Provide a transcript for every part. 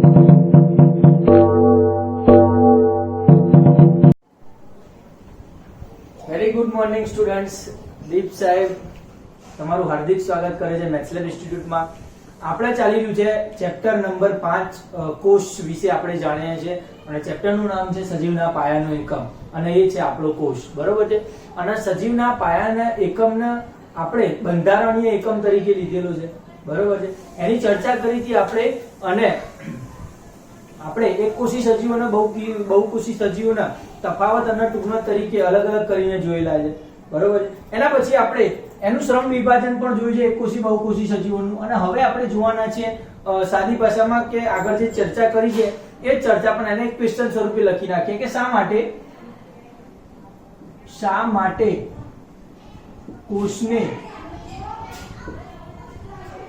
Very good morning students. Deep સાહેબ તમારું હાર્દિક સ્વાગત કરે છે મેથ્સલેબ ઇન્સ્ટિટ્યૂટમાં. આપણે ચાલી રહ્યું છે ચેપ્ટર નંબર 5 કોષ વિશે આપણે જાણીએ છીએ અને ચેપ્ટરનું નામ છે સજીવના પાયાનો એકમ અને એ છે આપણો કોષ. બરોબર છે. અને સજીવના પાયાના એકમને આપણે બંધારણીય એકમ તરીકે લીધેલો છે. બરોબર છે. એની ચર્ચા કરી હતી આપણે અને આપણે એકકોષી સજીવો અને બહુકોષી સજીવોના તફાવત અને ટૂંકમાં તરીકે અલગ અલગ કરીને જોયેલા છે. બરોબર છે. એના પછી આપણે એનું શ્રમ વિભાજન પણ જોયું છે એકકોષી બહુકોષી સજીવોનું. અને હવે આપણે જોવાના છે સાદી ભાષામાં કે આગળ જે ચર્ચા કરી છે એ ચર્ચા પણ એને એક ક્વેશ્ચન સ્વરૂપે લખી નાખીએ કે શા માટે કોષને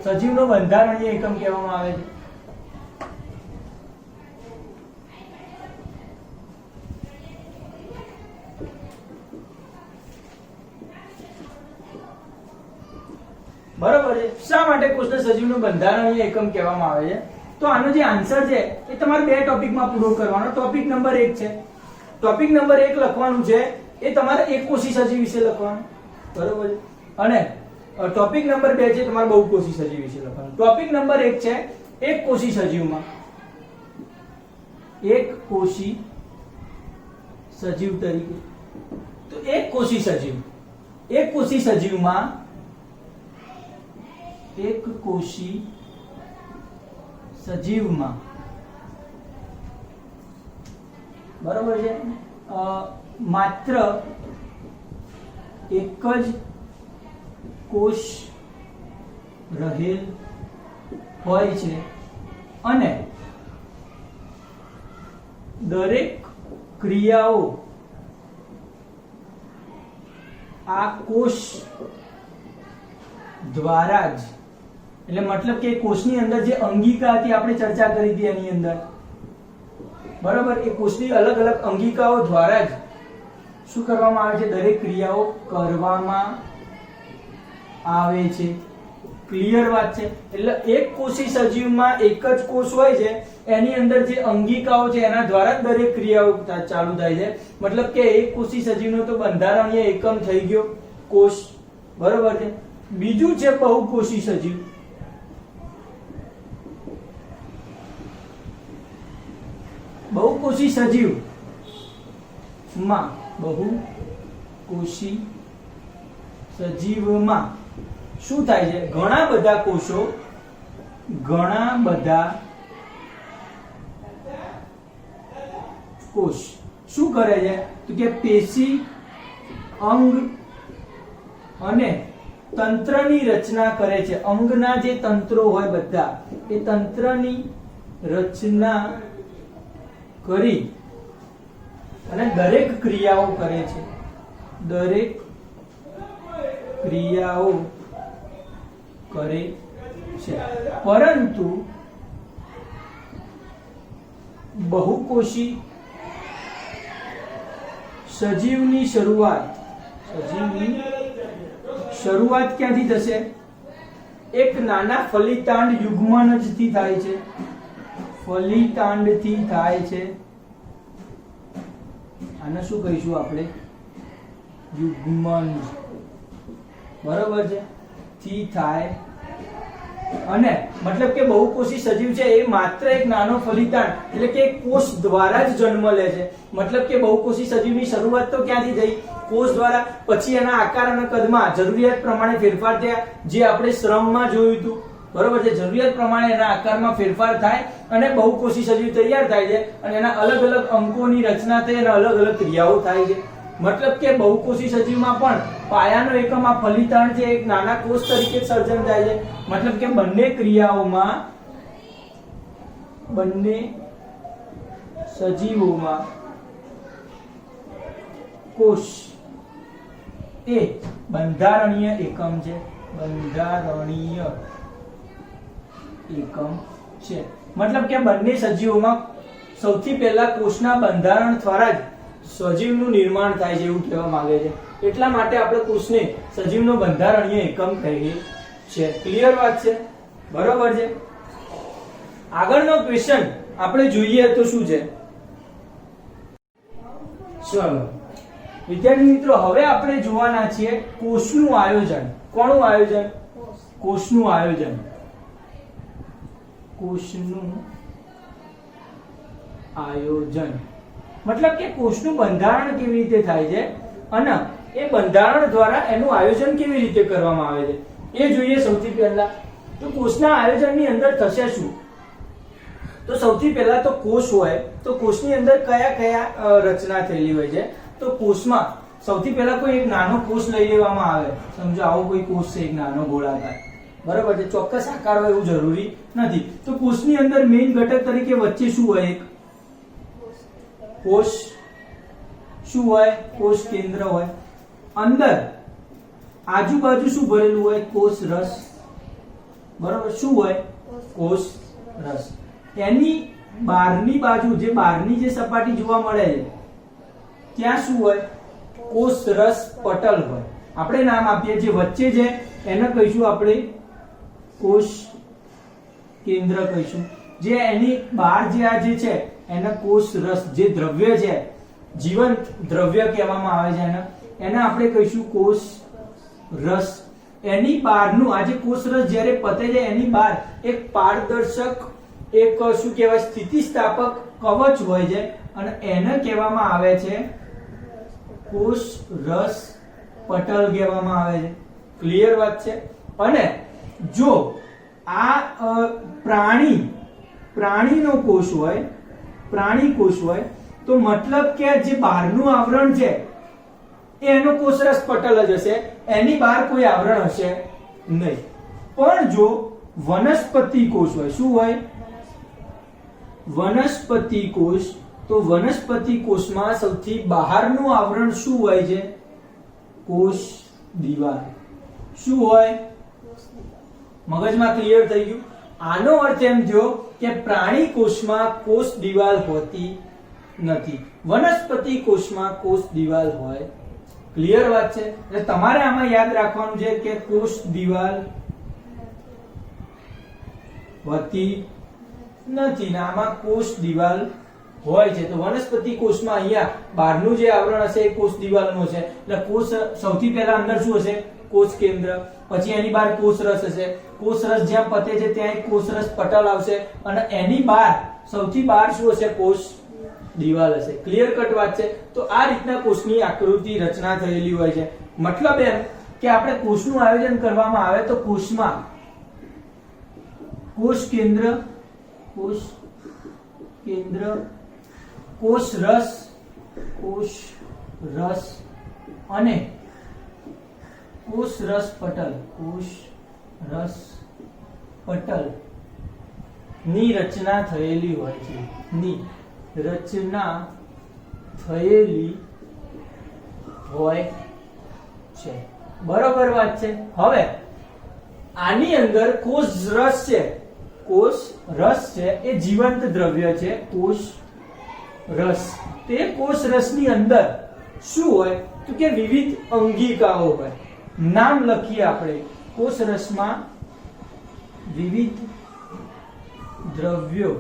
સજીવનો બંધારણીય એકમ કહેવામાં આવે છે. બરોબર છે. શા માટે કોષને સજીવનું બંધારણીય એકમ કહેવામાં આવે છે? તો આનો જે આન્સર છે એ તમારે બે ટોપિકમાં પૂરો કરવાનો. ટોપિક નંબર 1 છે. ટોપિક નંબર 1 લખવાનું છે એ તમારે એકકોષી સજીવ વિશે લખવાનું. બરોબર છે. અને ટોપિક નંબર 2 છે તમારે બહુકોષી સજીવ વિશે લખવાનું. ટોપિક નંબર 1 છે એકકોષી સજીવમાં એકકોષી સજીવ તરીકે. તો એકકોષી સજીવમાં એકકોષી સજીવમાં બરોબર છે માત્ર એક જ કોષ રહેલ હોય છે અને દરેક ક્રિયાઓ આ કોષ દ્વારા જ, એટલે મતલબ કે કોષની અંદર જે અંગિકા હતી આપણે ચર્ચા કરી હતી એની અંદર, બરાબર, એ કોષની અલગ અલગ અંગિકાઓ દ્વારા જ શું કરવામાં આવે છે? દરેક ક્રિયાઓ કરવામાં આવે છે. ક્લિયર વાત છે. એટલે એક કોષી સજીવમાં એક જ કોષ હોય છે, એની અંદર જે અંગિકાઓ છે એના દ્વારા જ દરેક ક્રિયાઓ ચાલુ થાય છે. મતલબ કે એક કોષી સજીવનો તો બંધારણીય એકમ થઈ ગયો કોષ. બરોબર છે. બીજું છે બહુકોષી સજીવ. બહુકોષી સજીવમાં શું થાય છે? ઘણા બધા કોષ શું કરે છે? તો કે પેશી, અંગ અને તંત્રની રચના કરે છે. અંગના જે તંત્રો હોય બધા એ તંત્રની રચના કરી અને દરેક ક્રિયાઓ કરે છે. પરંતુ બહુકોષી સજીવની શરૂઆત ક્યાંથી થશે? એક નાના ફલિતાંડ યુગ્મનજથી થાય છે. ફલિતાંડથી થાય છે. આને શું કહીશું આપણે? યુગ્મનજ. બરોબર છે. થી થાય. અને મતલબ કે બહુકોષી સજીવ છે એ માત્ર એક નાનો ફલિતાંડ એટલે કે કોષ દ્વારા જ જન્મ લે છે. મતલબ કે બહુકોષી સજીવની શરૂઆત તો ક્યાંથી થઈ? કોષ દ્વારા. પછી એના આકાર અને કદમાં જરૂરિયાત પ્રમાણે ફેરફાર થયા, જે આપણે શ્રમમાં જોયું હતું. બરોબર છે. જરૂરિયાત પ્રમાણે એના આકારમાં ફેરફાર થાય અને બહુકોષી સજીવ તૈયાર થાય છે અને એના અલગ અલગ અંકોની રચના થઈ અને અલગ અલગ ક્રિયાઓ થાય છે. મતલબ કે બહુકોષી સજીવમાં પણ પાયાનો એકમ આ ફલિતાંડ છે, એક નાના કોષ તરીકે સર્જન થાય છે. મતલબ કે બંને ક્રિયાઓમાં, બંને સજીવોમાં કોષ એ બંધારણીય એકમ છે. બંધારણીય એકમ છે. મતલબ કે બંને સજીવોમાં સૌથી પહેલા કોષના બંધારણ દ્વારા જ સજીવનું નિર્માણ થાય છે એવું કહેવા માંગે છે. એટલા માટે આપણે કોષને સજીવનો બંધારણીય એકમ કહીએ છીએ. ક્લિયર વાત છે? બરોબર છે. આગળનો ક્વેશ્ચન આપણે જોઈએ તો શું છે? ચલો વિદ્યાર્થી મિત્રો, હવે આપણે જોવાના છીએ કોષનું આયોજન. કોનું આયોજન? કોષનું આયોજન. કોષનું આયોજન મતલબ કે કોષનું બંધારણ કેવી રીતે થાય છે અને એ બંધારણ દ્વારા એનું આયોજન કેવી રીતે કરવામાં આવે છે એ જોઈએ. સૌથી પહેલા તો કોષના આયોજનની અંદર થશે શું? તો સૌથી પહેલા તો કોષ હોય તો કોષની અંદર કયા કયા રચના થયેલી હોય છે? તો કોષમાં સૌથી પહેલા કોઈ એક નાનો કોષ લઈ લેવામાં આવે. સમજો આવો કોઈ કોષ છે, એક નાનો ગોળાકાર, બરાબર છે, ચોક્કસ આકાર હોય એવું જરૂરી નથી. તો કોષની અંદર મેઇન ઘટક તરીકે વચ્ચે શું હોય? એક કોષ શું હોય? કોષ કેન્દ્ર હોય. અંદર આજુબાજુ શું ભરેલું હોય? કોષ રસ. બરાબર, શું હોય? કોષ રસ. એની બહારની બાજુ, જે બહારની જે સપાટી જોવા મળે છે ત્યાં શું હોય? કોષ રસ પટલ હોય. આપણે નામ આપીએ જે વચ્ચે છે એને કહીશું આપણે કોષ કેન્દ્ર કહીશું. જે એની બહાર જે આ જે છે એને કોષ રસ, જે દ્રવ્ય છે, જીવંત દ્રવ્ય કહેવામાં આવે છે એને આપણે કહીશું કોષ રસ. એની બહારનું આ જે કોષ રસ જ્યારે પતે છે એની બહાર એક પારદર્શક, એક શું કહેવાય, સ્થિતિસ્થાપક કવચ હોય છે અને એને કહેવામાં આવે છે કોષ રસ પટલ કહેવામાં આવે છે. ક્લિયર વાત છે? અને જો આ પ્રાણીનો કોષ હોય, પ્રાણી કોષ હોય તો મતલબ કે જે બહારનું આવરણ છે એનો કોષ રસ પટલ જ હશે, એની બહાર કોઈ આવરણ હશે નહીં. પણ જો વનસ્પતિ કોષ હોય, શું હોય? વનસ્પતિ કોષ. તો વનસ્પતિ કોષમાં સૌથી બહારનું આવરણ શું હોય છે? કોષ દિવાલ. શું હોય? મગજમાં ક્લિયર થઈ ગયું? આનો અર્થ એમ થયો કે પ્રાણી કોષમાં કોષ દિવાલ હોતી નથી, વનસ્પતિ કોષમાં કોષ દિવાલ હોય. ક્લિયર વાત છે? એટલે તમારે આમાં યાદ રાખવાનું છે કે કોષ દિવાલ હોતી નથી ને આમાં કોષ દિવાલ હોય છે. તો વનસ્પતિ કોષમાં અહીંયા બહારનું જે આવરણ હશે એ કોષ દિવાલનું છે. એટલે કોષ સૌથી પહેલા અંદર શું હશે? કોષ કેન્દ્ર. પછી એની બહાર કોષ રસ હશે. કોષ રસ જ્યાં પતે છે ત્યાં એક કોષ રસ પટલ આવશે અને એની બહાર સૌથી બહાર શું હશે? કોષ દિવાલ હશે. ક્લિયર કટ વાત છે? તો આ રીતના કોષની આકૃતિ રચના થયેલી હોય છે. મતલબ એમ કે આપણે કોષનું આયોજન કરવામાં આવે તો કોષમાં કોષ કેન્દ્ર, કોષ રસ અને કોષ રસ પટલ ની રચના થયેલી હોય છે. બરોબર વાત છે? હવે આની અંદર કોષ રસ છે, કોષ રસ છે એ જીવંત દ્રવ્ય છે. કોષ રસ. તે કોષ રસની અંદર શું હોય? તો કે વિવિધ અંગિકાઓ હોય. નામ લખીએ આપણે. કોષ રસમાં વિવિધ દ્રવ્યો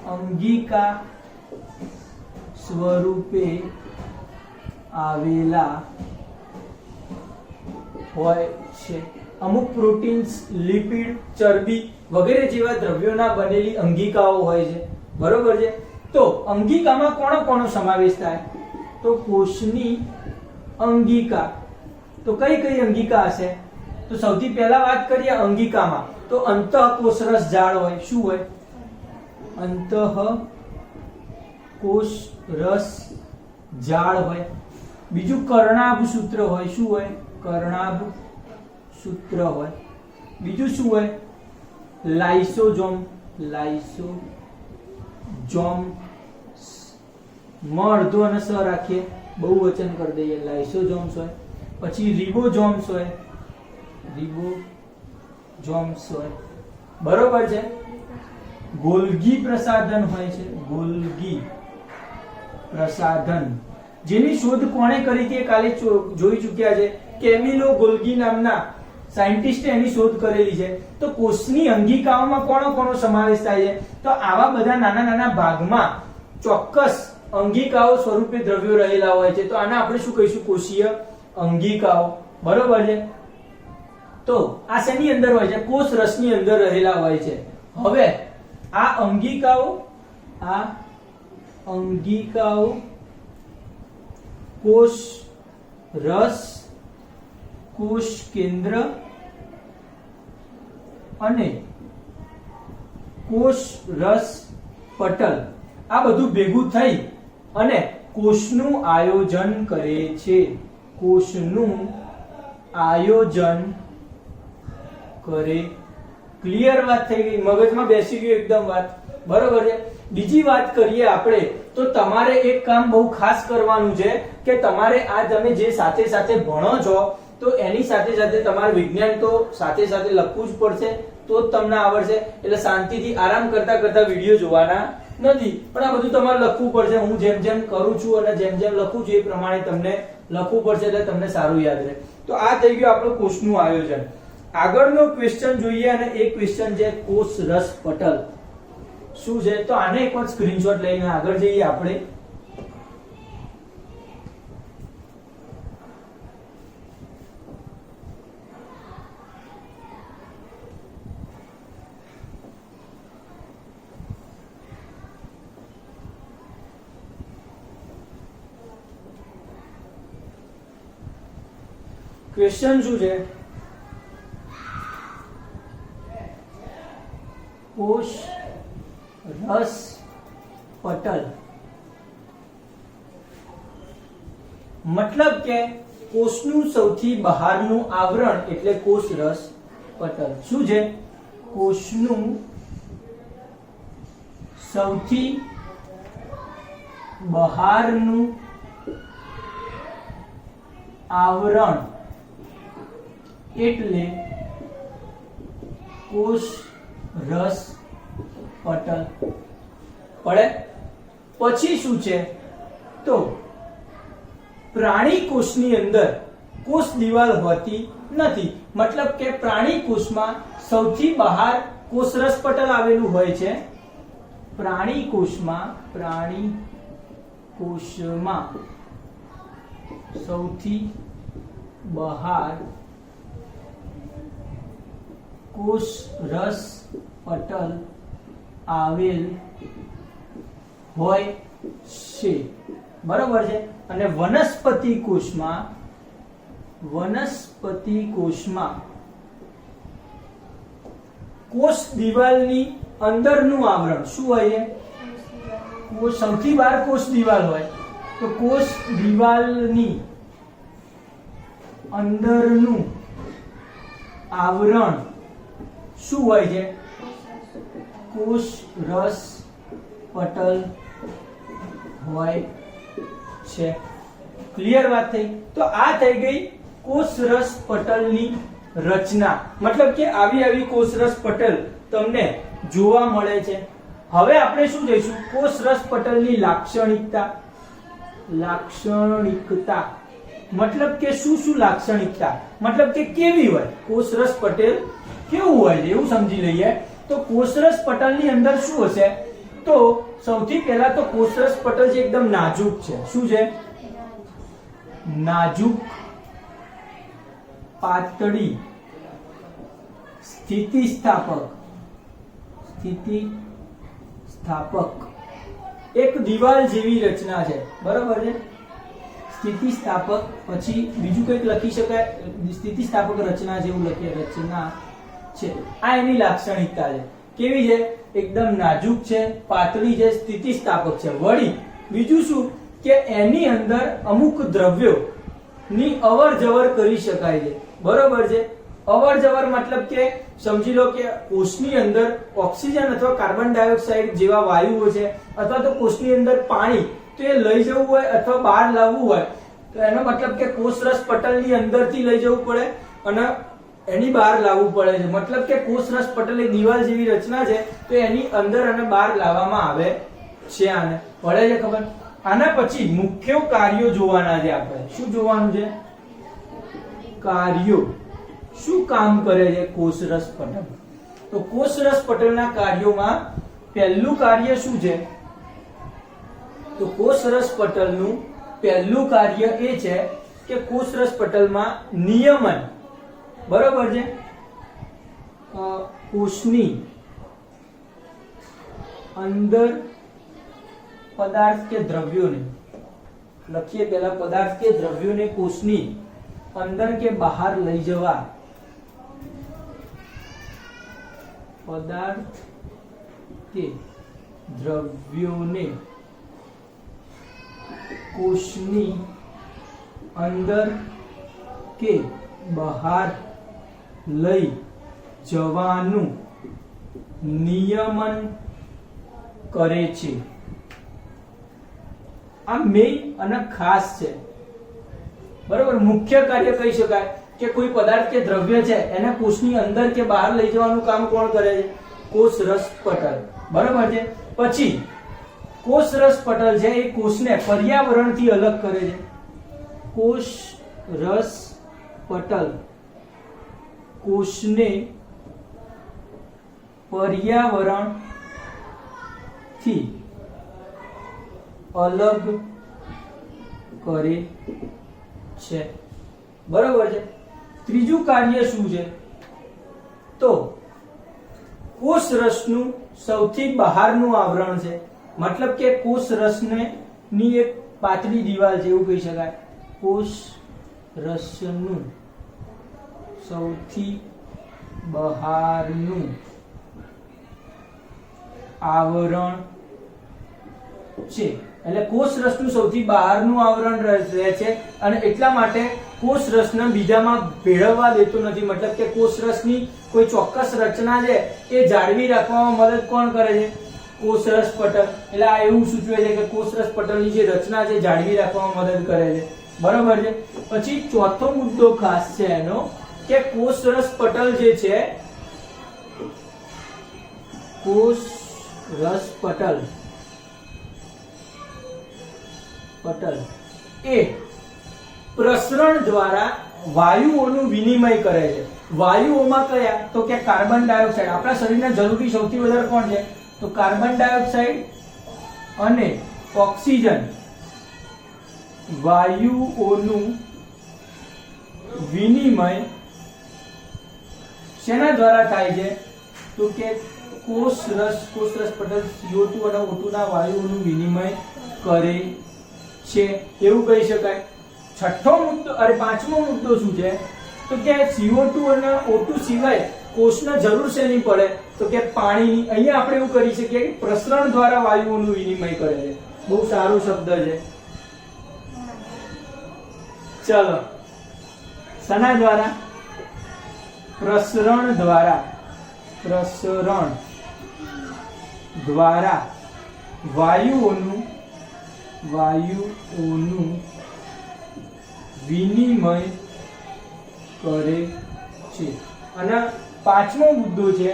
અંગિકા સ્વરૂપે આવેલા હોય છે. અમુક પ્રોટીન્સ, લિપિડ, ચરબી વગેરે જેવા દ્રવ્યોના બનેલી અંગિકાઓ હોય છે. બરોબર છે? તો અંગિકામાં કોનો કોનો સમાવેશ થાય? તો કોષની અંગિકા. તો કઈ કઈ અંગિકા હશે? તો સૌથી પહેલા વાત કરીએ અંગિકામાં તો અંતઃકોષરસ જાળ હોય. શું હોય? અંતઃકોષરસ જાળ હોય. બીજું કર્ણાભ સૂત્ર હોય. શું હોય? કર્ણાભ સૂત્ર હોય. બીજું શું હોય? લાઇસોઝોમ. મ અડધો અને સ રાખીએ, બહુવચન કરી દઈએ, લાઇસોઝોમ્સ હોય. પછી રિબોઝોમ્સ હોય. બરોબર છે? ગોલ્ગી પ્રસાધન હોય છે. ગોલ્ગી પ્રસાધન જેની શોધ કોણે કરી હતી કાલે જોઈ ચૂક્યા છે. કેમિલો ગોલ્ગી નામના સાયન્ટિસ્ટે એની શોધ કરેલી છે. તો કોષની અંગિકાઓમાં કોનો સમાવેશ થાય છે? તો આવા બધા નાના નાના ભાગમાં ચોક્કસ અંગિકાઓ સ્વરૂપે દ્રવ્યો રહેલા હોય છે. તો આને આપણે શું કહીશું? કોષીય અંગિકાઓ. બરોબર છે. તો આ શેની અંદર હોય છે? કોષ રસની અંદર રહેલા હોય છે. હવે આ અંગિકાઓ કોષ રસ, કોષ કેન્દ્ર અને કોષ રસ પટલ આ બધું ભેગું થઈ અને કોષનું આયોજન કરે છે. કોષનું આયોજન કરે. ક્લિયર વાત થઈ ગઈ? મગજમાં બેસી ગયું એકદમ વાત. બરોબર છે. બીજી વાત કરીએ આપણે તો તમારે એક કામ બહુ ખાસ કરવાનું છે કે તમારે આ તમે જે સાથે સાથે ભણો છો તો એની સાથે સાથે તમારે વિજ્ઞાન તો સાથે સાથે લખવું જ પડશે, તો જ તમને આવડશે. એટલે શાંતિથી આરામ કરતા કરતા વિડીયો જોવાના નથી, પણ આ બધું તમારે લખવું પડશે. હું જેમ જેમ કરું છું અને જેમ જેમ લખું છું એ પ્રમાણે તમને લખવું પડશે એટલે તમને સારું યાદ રહે. તો આ થઈ ગયું આપણું કોષનું આયોજન. આગળનો ક્વેશ્ચન જોઈએ અને એ ક્વેશ્ચન છે કોષ રસ પટલ શું છે? તો આને એક વાર સ્ક્રીનશોટ લઈને આગળ જઈએ આપણે. ક્વેશ્ચન શું છે? કોષ રસ પટલ મતલબ કે કોષનું સૌથી બહારનું આવરણ એટલે કોષ રસ પટલ. શું છે? કોષનું સૌથી બહારનું આવરણ એટલે કોષ રસ પટલ. પડે? પછી શું છે? તો પ્રાણી કોષની અંદર કોષ દિવાલ હોતી નથી. મતલબ કે પ્રાણી કોષમાં સૌથી બહાર કોષ રસ પટલ આવેલું હોય છે. પ્રાણી કોષમાં સૌથી બહાર કોષ રસ પટલ આવેલ હોય છે. બરોબર છે. અને વનસ્પતિ કોષમાં કોષ દિવાલની અંદરનું આવરણ શું હોય છે? સૌથી બહાર કોષ દિવાલ હોય તો કોષ દિવાલની અંદરનું આવરણ શું હોય છે? કોષ રસ પટલ હોય છે. ક્લિયર વાત થઈ? તો આ થઈ ગઈ કોષ રસ પટલની રચના. મતલબ કે આવી કોષ રસ પટલ તમને જોવા મળે છે. હવે આપણે શું જોઈશું? કોષ રસ પટલની લાક્ષણિકતા. મતલબ કે શું લાક્ષણિકતા? મતલબ કે કેવી હોય કોષ રસ પટલ, કેવું હોય છે એવું સમજી લઈએ. તો કોષ રસ પટલની અંદર શું હશે? તો સૌથી પહેલા તો કોષ રસ પટલ છે એકદમ નાજુક છે. શું છે? નાજુક, પાતળી, સ્થિતિસ્થાપક એક દિવાલ જેવી રચના છે. બરોબર છે. સ્થિતિસ્થાપક પછી બીજું કંઈક લખી શકાય, સ્થિતિસ્થાપક રચના જેવું લખીએ, રચના છે. આ એની લાક્ષણિકતા છે. કેવી છે? એકદમ નાજુક છે, પાતળી છે, સ્થિતિસ્થાપક છે. વળી બીજું શું કે એની અંદર અમુક દ્રવ્યો ની અવર જવર કરી શકાય છે. બરોબર છે. અવર જવર મતલબ કે સમજી લો કે કોષની અંદર ઓક્સિજન અથવા કાર્બન ડાયોક્સાઇડ જેવા વાયુઓ છે, અથવા તો કોષની અંદર પાણી, તો એ લઈ જવું હોય અથવા બહાર લાવવું હોય તો એનો મતલબ કે કોષ રસ પટલની અંદરથી લઈ જવું પડે અને એની બહાર લાવવું પડે છે. મતલબ કે કોષ રસ પટલ એક દિવાલ જેવી રચના છે, તો એની અંદર અને બહાર લાવવામાં આવે છે. આને પડે છે ખબર? આના પછી મુખ્ય કાર્યો જોવાના છે આપણે. શું જોવાનું છે? કાર્યો. શું કામ કરે છે કોષરસ પટલ? તો કોષરસ પટલના કાર્યોમાં પહેલું કાર્ય શું છે? તો કોષરસ પટલનું પહેલું કાર્ય એ છે કે કોષરસ પટલમાં નિયમન, બરોબર છે, કોષની અંદર પદાર્થ કે દ્રવ્યોને, લખીએ પહેલા પદાર્થ કે દ્રવ્યોને કોષની અંદર કે બહાર લઈ જવા, પદાર્થ કે દ્રવ્યોને કોષની અંદર કે બહાર લઈ જવાનું નિયમન કરે છે. આ મેઇન અને ખાસ છે, બરોબર. મુખ્ય કાર્ય કહી શકાય કે કોઈ પદાર્થ કે દ્રવ્ય છે એને કોષની અંદર કે બહાર લઈ જવાનું કામ કોણ કરે છે? કોષરસ પટલ, બરોબર છે. પછી કોષરસ પટલ છે એ કોષને પર્યાવરણથી અલગ કરે છે. કોષરસ પટલ કોષને પર્યાવરણથી અલગ કરે છે, બરોબર છે. ત્રીજું કાર્ય શું છે? તો કોષરસનું સૌથી બહારનું આવરણ છે, મતલબ કે કોષરસને ની એક પાતળી દિવાલ છે એવું કહી શકાય. કોષરસનું સૌથી બહારનું આવરણ છે, એટલે કોષરસનું સૌથી બહારનું આવરણ રહે છે અને એટલા માટે કોષરસને બીજામાં ભેળવવા દેતો નથી. મતલબ કે કોષરસની કોઈ ચોક્કસ રચના છે એ જાળવી રાખવામાં મદદ કોણ કરે છે? કોષરસ પટલ. એટલે આ એવું સૂચવે છે કે કોષરસ પટલની જે રચના છે જાળવી રાખવામાં મદદ કરે છે, બરોબર છે. પછી ચોથો મુદ્દો ખાસ છે એનો કે કોષરસ પટલ જે છે, કોષરસ પટલ એ પ્રસરણ દ્વારા વાયુઓનું વિનિમય કરે છે. વાયુઓમાં કયા? તો કે કાર્બન ડાયોક્સાઇડ. આપણા શરીરના જરૂરી સૌથી વધારે કોણ છે? તો કાર્બન ડાયોક્સાઇડ અને ઓક્સિજન. વાયુઓનું વિનિમય શેના દ્વારા થાય છે? તો કે કોષરસ પટલ CO2 અને O2 ના વાયુઓનું વિનિમય કરે છે એવું કહી શકાય. છઠ્ઠો મુદ્દો અરે પાંચમો મુદ્દો શું છે? તો કે CO2 અને O2 સિવાય કોષને જરૂર શેની પડે? તો કે પાણીની. અહીંયા આપણે એવું કરી શકીએ કે પ્રસરણ દ્વારા વાયુઓનું વિનિમય કરે છે. બહુ સારો શબ્દ છે. ચલો, શેના દ્વારા? પ્રસરણ દ્વારા વાયુઓનું વિનિમય કરે છે. અને પાંચમો મુદ્દો છે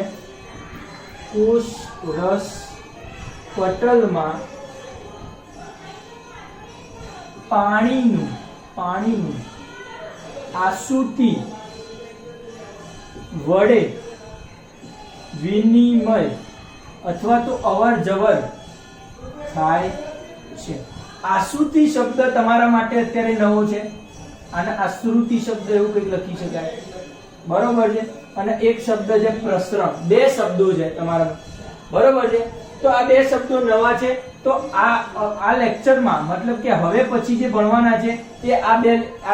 કોષરસ પટલમાં પાણીનું આસુતિ વડે વિનિમય અથવા તો અવર જવર થાય છે. આસુતિ શબ્દ તમારા માટે અત્યારે નવો છે અને આશ્રુતિ શબ્દ એવું કંઈક લખી શકાય, બરોબર છે. અને એક શબ્દ છે પ્રસરણ. બે શબ્દો છે તમારા, બરોબર છે. તો આ બે શબ્દો નવા છે. તો આ લેક્ચરમાં મતલબ કે હવે પછી જે ભણવાના છે તે આ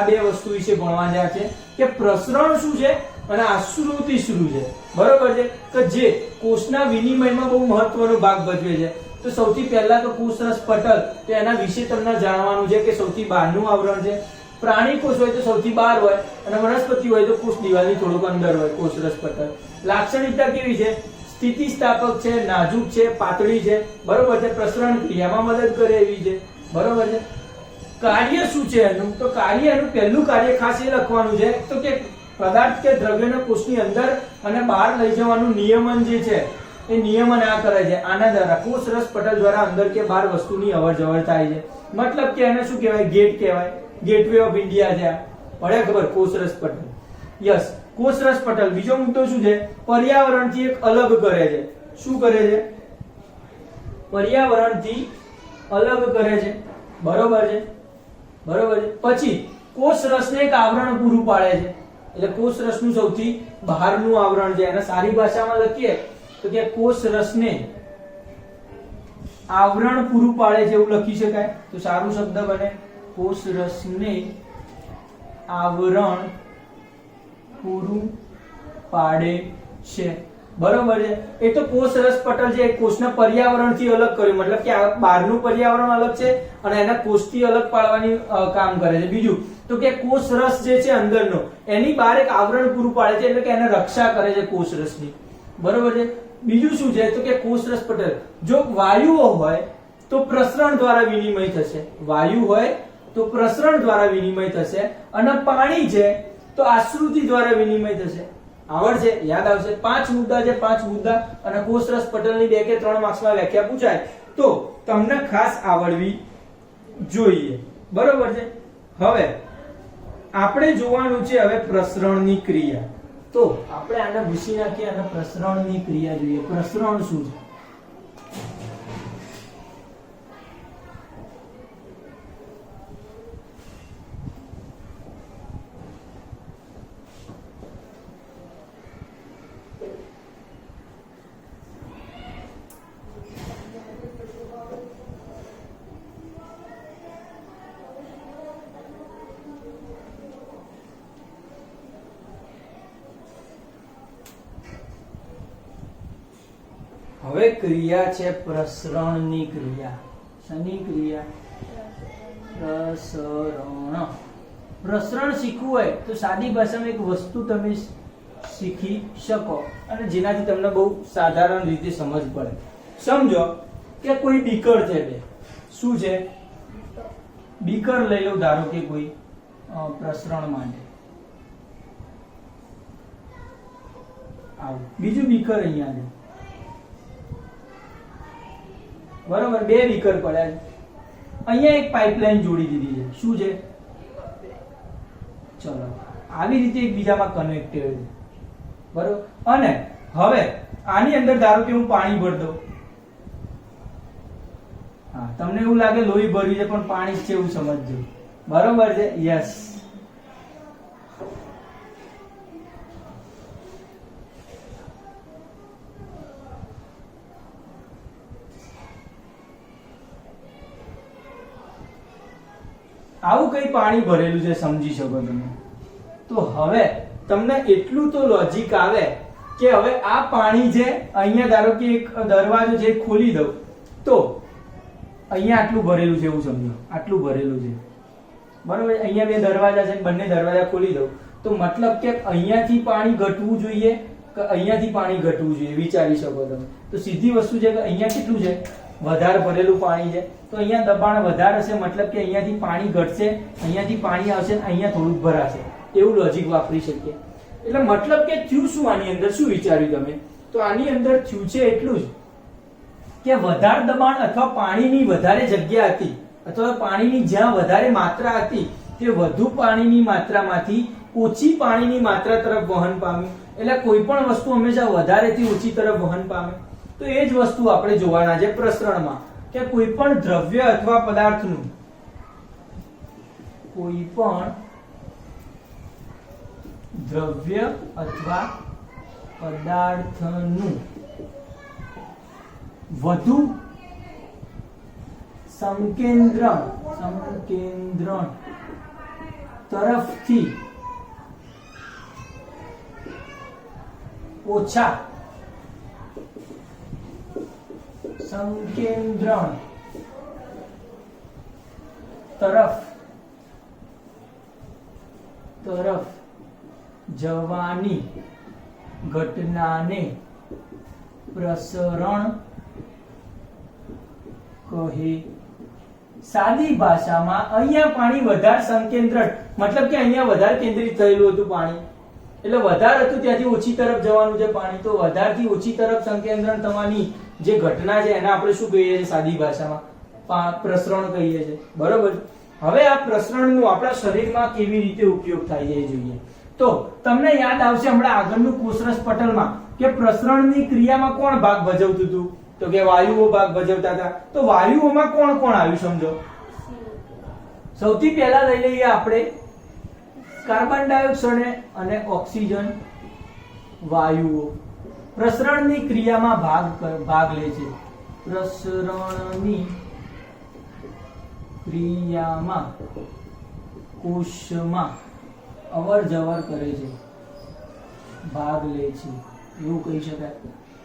બે વસ્તુ વિશે ભણવાના છે કે પ્રસરણ શું છે અને આશ્રુતિ શું છે, બરોબર છે. કે જે કોષના વિનિમયમાં બહુ મહત્વનો ભાગ ભજવે છે. તો સૌથી પહેલા તો કોષરસ પટલ, તો એના વિશે તમને જાણવાનું છે કે સૌથી બહારનું આવરણ છે. પ્રાણી કોષ હોય તો સૌથી બહાર હોય અને વનસ્પતિ હોય તો કોષ દિવાલની થોડુંક અંદર હોય કોષરસ પટલ. લાક્ષણિકતા કેવી છે? સ્થિતિસ્થાપક છે, નાજુક છે, પાતળી છે, બરોબર છે. પ્રસરણ ક્રિયામાં મદદ કરે એવી છે, બરોબર છે. કાર્ય શું છે એનું? તો એનું પહેલું કાર્ય ખાસ એ લખવાનું છે તો કે પદાર્થ કે દ્રવ્યને કોષની અંદર અને બહાર લઈ જવાનું નિયમન જે છે એ નિયમન આ કરે છે. આના દ્વારા કોષરસ પટલ દ્વારા અંદર કે બહાર વસ્તુની અવર જવર થાય છે. મતલબ કે એને શું કહેવાય? ગેટ કહેવાય. ગેટવે ઓફ ઇન્ડિયા છે. પડે ખબર? કોષરસ પટલ. યસ. કોષરસ પટલ. બીજો મુદ્દો શું છે? પર્યાવરણથી એક અલગ કરે છે. શું કરે છે? પર્યાવરણથી અલગ કરે છે. બરોબર છે, બરોબર છે. પછી કોષરસને એક આવરણ પૂરું પાડે છે. એટલે કોષરસનું સૌથી બહારનું આવરણ છે, એને સારી ભાષામાં લખીએ તો કે કોષરસને આવરણ પૂરું પાડે છે, એવું લખી શકાય. તો સારું શબ્દ બને કોષરસને આવરણ પૂરું પાડે છે. બરોબર છે. એ તો કોષરસ પટલ છે, કોષના પર્યાવરણથી અલગ કર્યું, મતલબ કે આ બહારનું પર્યાવરણ અલગ છે અને એના કોષથી અલગ પાડવાની કામ કરે છે. બીજું તો કે કોષરસ જે છે અંદરનો, એની બહાર એક આવરણ પૂરું પાડે છે, એટલે કે એને રક્ષા કરે છે કોષરસની. બરોબર છે. બીજું શું છે? તો કે કોષરસ પટલ જો વાયુઓ હોય તો પ્રસરણ દ્વારા વિનિમય થશે. વાયુ હોય તો પ્રસરણ દ્વારા વિનિમય થશે, અને પાણી છે તો આશ્રુતિ દ્વારા વિનિમય થશે. આવડશે? યાદ આવશે? 5 મુદ્દા છે, 5 મુદ્દા, અને કોષરસ પટલની 2 કે 3 માર્ક્સમાં વ્યાખ્યા પૂછાય તો તમને ખાસ આવડવી જોઈએ. બરોબર છે. હવે આપણે જોવાનું છે હવે પ્રસરણની ક્રિયા. તો આપણે આને ભૂસી નાખીએ અને પ્રસરણની ક્રિયા જોઈએ. પ્રસરણ શું છે? હવે ક્રિયા છે પ્રસરણની ક્રિયા. શની ક્રિયા? પ્રસરણ. પ્રસરણ શીખવું હોય તો સાદી ભાષામાં એક વસ્તુ તમે શીખી શકો અને જેનાથી તમને બહુ સાધારણ રીતે સમજ પડે. સમજો કે કોઈ બીકર છે, બે શું છે? બીકર લઈ લો, ધારો કે કોઈ પ્રસરણ માટે. આવું બીજું બીકર અહીંયા છે. બરોબર, 2 બીકર પડ્યા છે. અહીંયા એક પાઇપલાઇન જોડી દીધી છે. શું છે? ચલો આવી રીતે એકબીજામાં કનેક્ટેડ છે. બરોબર. અને હવે આની અંદર ધારો કે હું પાણી ભરી દઉં. હા, તમને એવું લાગે લોહી ભર્યું છે પણ પાણી જ છે એવું સમજજો. બરોબર છે? યસ. આવું કઈ પાણી ભરેલું છે, સમજી શકો તમે. તો હવે તમને એટલું તો લોજિક આવે કે હવે આ પાણી છે, અહીંયા ધારો કે એક દરવાજો છે ખોલી દઉં તો અહીંયા આટલું ભરેલું છે એવું સમજો. આટલું ભરેલું છે. બરોબર. અહીંયા 2 દરવાજા છે, બંને દરવાજા ખોલી દઉં તો મતલબ કે અહીંયાથી પાણી ઘટવું જોઈએ કે અહીંયાથી પાણી ઘટવું જોઈએ, વિચારી શકો તમે. તો સીધી વસ્તુ છે કે અહીંયા કેટલું છે? વધારે ભરેલું પાણી છે, તો અહીંયા દબાણ વધારે હશે, મતલબ કે અહીંયાથી પાણી ઘટશે, અહીંયાથી પાણી આવશે, અહીંયા થોડુંક ભરાશે. એવું લોજિક વાપરી શકીએ. એટલે મતલબ કે થયું શું? આની અંદર શું વિચાર્યું તમે? તો આની અંદર થયું છે એટલું જ કે વધારે દબાણ અથવા પાણીની વધારે જગ્યા હતી, અથવા પાણીની જ્યાં વધારે માત્રા હતી તે વધુ પાણીની માત્રામાંથી ઓછી પાણીની માત્રા તરફ વહન પામ્યું. એટલે કોઈ પણ વસ્તુ હંમેશા વધારેથી ઓછી તરફ વહન પામે. તો એ જ વસ્તુ આપણે જોવાના છે પ્રસરણમાં, કે કોઈ પણ દ્રવ્ય અથવા પદાર્થનું વધુ સંકેન્દ્રણ તરફથી ઓછા સંકેન્દ્રણ તરફ જવાની ઘટનાને પ્રસરણ કહે. સાદી ભાષામાં અહીંયા પાણી વધારે સંકેન્દ્રણ, મતલબ કે અહીંયા વધારે કેન્દ્રિત થયેલું હતું પાણી, એટલે વધારે હતું ત્યાંથી ઓછી તરફ જવાનું છે પાણી, તો વધારથી ઓછી તરફ સંકેન્દ્રણ થવાની જે ઘટના છે એને આપણે શું કહીએ છીએ સાદી ભાષામાં? પ્રસરણ કહીએ છીએ. બરોબર. હવે આ પ્રસરણનો આપણા શરીરમાં કેવી રીતે ઉપયોગ થાય છે એ જોઈએ. તો તમને યાદ આવશે હમણાં આગળનું કોષરસ પટલમાં કે પ્રસરણની ક્રિયામાં કોણ ભાગ ભજવતું હતું? તો કે વાયુઓ ભાગ ભજવતા હતા. તો વાયુઓમાં કોણ કોણ આવ્યું સમજો. સૌથી પહેલા લઈ લઈએ આપણે કાર્બન ડાયોક્સાઇડ અને ઓક્સિજન વાયુઓ પ્રસરણની ક્રિયામાં ભાગ લે છે. પ્રસરણની ક્રિયામાં કોષમાં અવર જવર કરે છે, ભાગ લે છે એવું કહી શકાય.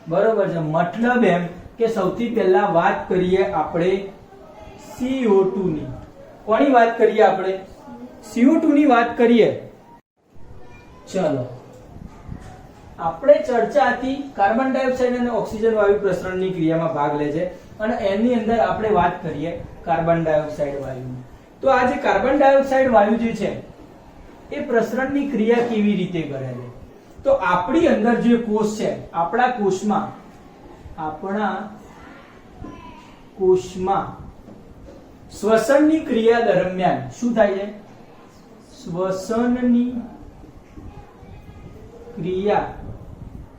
બરોબર છે. મતલબ એમ કે સૌથી પહેલા વાત કરીએ આપણે CO2 ની. કોની વાત કરીએ આપણે? CO2 ની વાત કરીએ. ચલો આપણે ચર્ચા હતી કાર્બન ડાયોક્સાઇડ અને ઓક્સિજન વાયુ પ્રસરણની ક્રિયામાં ભાગ લે છે અને એની અંદર આપણે વાત કરીએ કાર્બન ડાયોક્સાઇડ વાયુની. તો આ જે કાર્બન ડાયોક્સાઇડ વાયુ જે છે એ પ્રસરણની ક્રિયા કેવી રીતે કરે છે? તો આપણી અંદર જે કોષ છે, આપણા કોષમાં શ્વસનની ક્રિયા દરમિયાન શું થાય છે? શ્વસનની ક્રિયા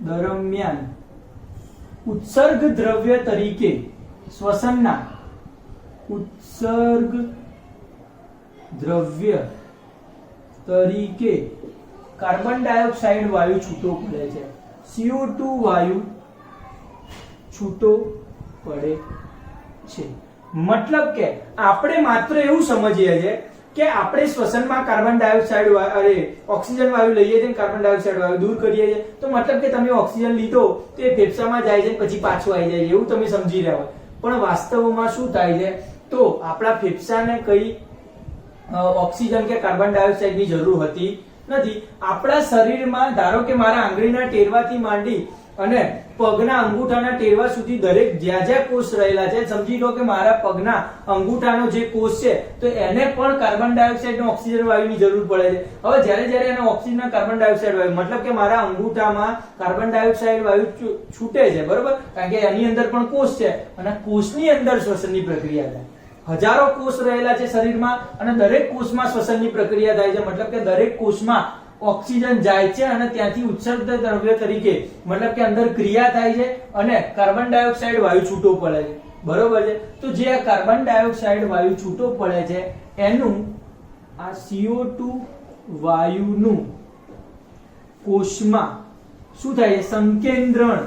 દરમિયાન ઉત્સર્ગ દ્રવ્ય તરીકે શ્વસનના ઉત્સર્ગ દ્રવ્ય તરીકે કાર્બન ડાયોક્સાઇડ વાયુ છૂટો પડે છે. CO2 વાયુ છૂટો પડે છે. મતલબ કે આપણે માત્ર એવું સમજીએ છીએ કે આપણે શ્વસનમાં કાર્બન ડાયોક્સાઇડ ઓક્સિજન વાયુ લઈએ છીએ, કાર્બન ડાયોક્સાઇડ વાયુ દૂર કરીએ છીએ. તો મતલબ કે તમે ઓક્સિજન લીધો તો એ ફેફસામાં જાય છે પછી પાછું આવી જાય એવું તમે સમજી રહ્યા હોય. પણ વાસ્તવમાં શું થાય છે? તો આપણા ફેફસાને કઈ ઓક્સિજન કે કાર્બન ડાયોક્સાઇડની જરૂર હોતી નથી. આપણા શરીરમાં ધારો કે મારા આંગળીના ટેરવાથી માંડી અને પગના અંગૂઠાના ટેરવા સુધી દરેક જ્યાં જ્યાં કોષ રહેલા છે, સમજી લો કે મારા પગના અંગૂઠાનો જે કોષ છે તો એને પણ કાર્બન ડાયોક્સાઇડ અને ઓક્સિજન વાયુની જરૂર પડે છે. હવે જ્યારે એને ઓક્સિજન અને કાર્બન ડાયોક્સાઇડ વાયુ મતલબ કે મારા અંગૂઠામાં કાર્બન ડાયોક્સાઇડ વાયુ છૂટે છે, બરોબર, કારણ કે એની અંદર પણ કોષ છે અને કોષની અંદર શ્વસનની પ્રક્રિયા થાય. હજારો કોષ રહેલા છે શરીરમાં અને દરેક કોષમાં શ્વસનની પ્રક્રિયા થાય છે. મતલબ કે દરેક કોષમાં ઓક્સિજન જાય છે અને ત્યાંથી ઉત્સર્ગ દ્રવ્ય તરીકે મતલબ કે અંદર ક્રિયા થાય છે અને કાર્બન ડાયોક્સાઇડ વાયુ છૂટો પડે છે. બરોબર છે. તો જે આ કાર્બન ડાયોક્સાઇડ વાયુ છૂટો પડે છે એનું આ CO2 વાયુનું કોષમાં શું થાય છે? સંકેન્દ્રણ